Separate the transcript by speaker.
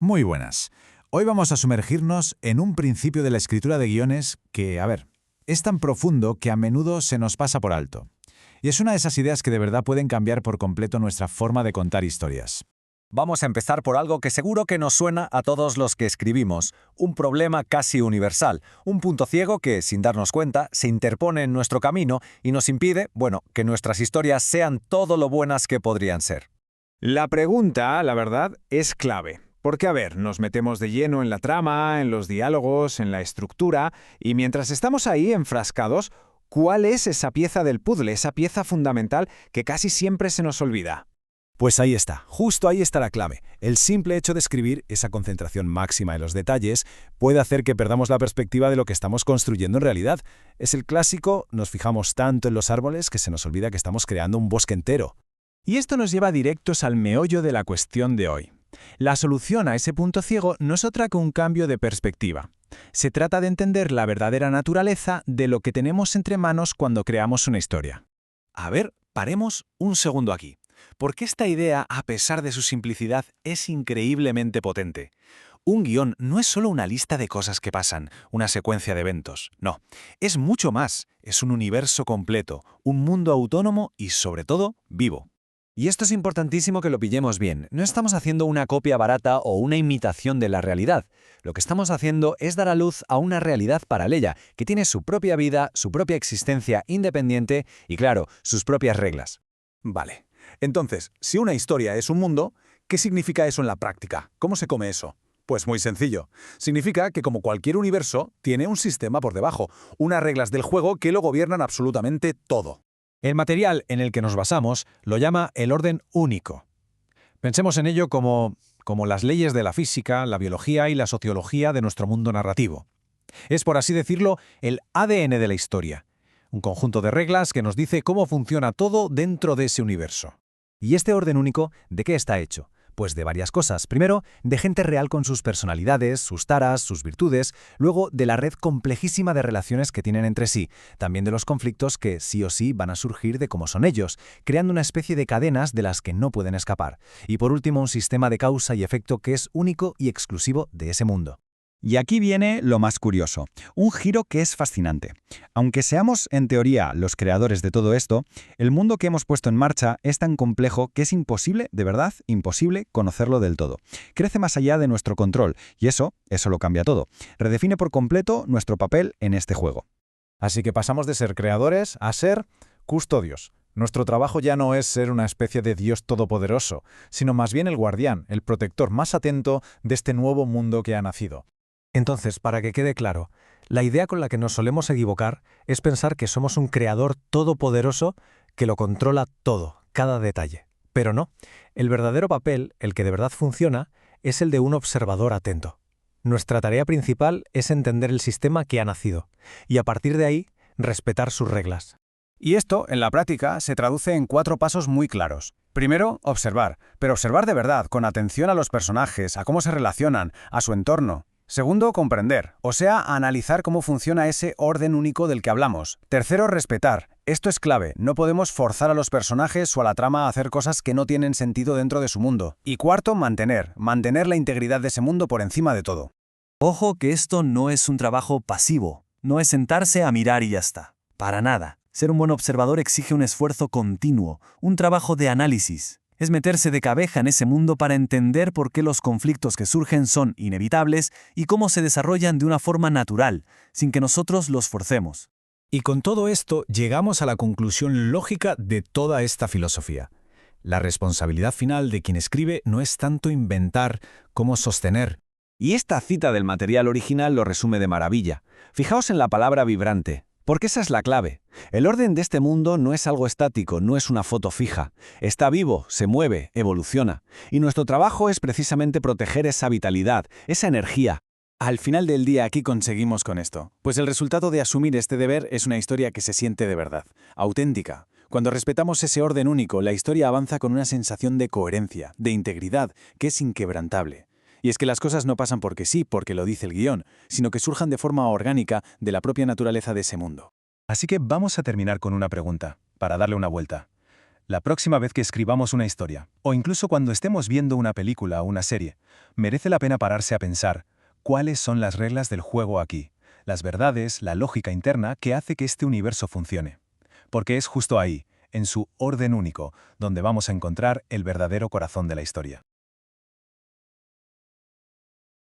Speaker 1: Muy buenas. Hoy vamos a sumergirnos en un principio de la escritura de guiones que, es tan profundo que a menudo se nos pasa por alto. Y es una de esas ideas que de verdad pueden cambiar por completo nuestra forma de contar historias.
Speaker 2: Vamos a empezar por algo que seguro que nos suena a todos los que escribimos, un problema casi universal, un punto ciego que, sin darnos cuenta, se interpone en nuestro camino y nos impide, que nuestras historias sean todo lo buenas que podrían ser.
Speaker 3: La pregunta, la verdad, es clave. Porque, nos metemos de lleno en la trama, en los diálogos, en la estructura, y mientras estamos ahí enfrascados, ¿cuál es esa pieza del puzzle, esa pieza fundamental que casi siempre se nos olvida?
Speaker 4: Pues ahí está, justo ahí está la clave. El simple hecho de escribir, esa concentración máxima en los detalles, puede hacer que perdamos la perspectiva de lo que estamos construyendo en realidad. Es el clásico, nos fijamos tanto en los árboles que se nos olvida que estamos creando un bosque entero.
Speaker 5: Y esto nos lleva directos al meollo de la cuestión de hoy. La solución a ese punto ciego no es otra que un cambio de perspectiva. Se trata de entender la verdadera naturaleza de lo que tenemos entre manos cuando creamos una historia.
Speaker 6: Paremos un segundo aquí, porque esta idea, a pesar de su simplicidad, es increíblemente potente. Un guión no es solo una lista de cosas que pasan, una secuencia de eventos. No, es mucho más. Es un universo completo, un mundo autónomo y, sobre todo, vivo.
Speaker 2: Y esto es importantísimo que lo pillemos bien. No estamos haciendo una copia barata o una imitación de la realidad. Lo que estamos haciendo es dar a luz a una realidad paralela, que tiene su propia vida, su propia existencia independiente y, claro, sus propias reglas.
Speaker 6: Vale. Entonces, si una historia es un mundo, ¿qué significa eso en la práctica? ¿Cómo se come eso? Pues muy sencillo. Significa que, como cualquier universo, tiene un sistema por debajo, unas reglas del juego que lo gobiernan absolutamente todo.
Speaker 5: El material en el que nos basamos lo llama el orden único. Pensemos en ello como las leyes de la física, la biología y la sociología de nuestro mundo narrativo. Es, por así decirlo, el ADN de la historia, un conjunto de reglas que nos dice cómo funciona todo dentro de ese universo.
Speaker 2: ¿Y este orden único de qué está hecho? Pues de varias cosas. Primero, de gente real con sus personalidades, sus taras, sus virtudes. Luego, de la red complejísima de relaciones que tienen entre sí. También de los conflictos que sí o sí van a surgir de cómo son ellos, creando una especie de cadenas de las que no pueden escapar. Y por último, un sistema de causa y efecto que es único y exclusivo de ese mundo.
Speaker 7: Y aquí viene lo más curioso, un giro que es fascinante. Aunque seamos, en teoría, los creadores de todo esto, el mundo que hemos puesto en marcha es tan complejo que es imposible, de verdad, imposible, conocerlo del todo. Crece más allá de nuestro control, y eso lo cambia todo. Redefine por completo nuestro papel en este juego.
Speaker 1: Así que pasamos de ser creadores a ser custodios. Nuestro trabajo ya no es ser una especie de Dios todopoderoso, sino más bien el guardián, el protector más atento de este nuevo mundo que ha nacido.
Speaker 5: Entonces, para que quede claro, la idea con la que nos solemos equivocar es pensar que somos un creador todopoderoso que lo controla todo, cada detalle. Pero no, el verdadero papel, el que de verdad funciona, es el de un observador atento. Nuestra tarea principal es entender el sistema que ha nacido, y a partir de ahí, respetar sus reglas.
Speaker 3: Y esto, en la práctica, se traduce en 4 pasos muy claros. Primero, observar, pero observar de verdad, con atención a los personajes, a cómo se relacionan, a su entorno. Segundo, comprender, o sea, analizar cómo funciona ese orden único del que hablamos. Tercero, respetar. Esto es clave, no podemos forzar a los personajes o a la trama a hacer cosas que no tienen sentido dentro de su mundo. Y cuarto, mantener la integridad de ese mundo por encima de todo.
Speaker 6: Ojo que esto no es un trabajo pasivo, no es sentarse a mirar y ya está. Para nada. Ser un buen observador exige un esfuerzo continuo, un trabajo de análisis. Es meterse de cabeza en ese mundo para entender por qué los conflictos que surgen son inevitables y cómo se desarrollan de una forma natural, sin que nosotros los forcemos.
Speaker 5: Y con todo esto llegamos a la conclusión lógica de toda esta filosofía. La responsabilidad final de quien escribe no es tanto inventar como sostener.
Speaker 2: Y esta cita del material original lo resume de maravilla. Fijaos en la palabra vibrante. Porque esa es la clave. El orden de este mundo no es algo estático, no es una foto fija. Está vivo, se mueve, evoluciona. Y nuestro trabajo es precisamente proteger esa vitalidad, esa energía.
Speaker 6: Al final del día, ¿qué conseguimos con esto? Pues el resultado de asumir este deber es una historia que se siente de verdad, auténtica. Cuando respetamos ese orden único, la historia avanza con una sensación de coherencia, de integridad, que es inquebrantable. Y es que las cosas no pasan porque sí, porque lo dice el guión, sino que surjan de forma orgánica de la propia naturaleza de ese mundo.
Speaker 4: Así que vamos a terminar con una pregunta, para darle una vuelta.
Speaker 8: La próxima vez que escribamos una historia, o incluso cuando estemos viendo una película o una serie, merece la pena pararse a pensar cuáles son las reglas del juego aquí, las verdades, la lógica interna que hace que este universo funcione. Porque es justo ahí, en su orden único, donde vamos a encontrar el verdadero corazón de la historia.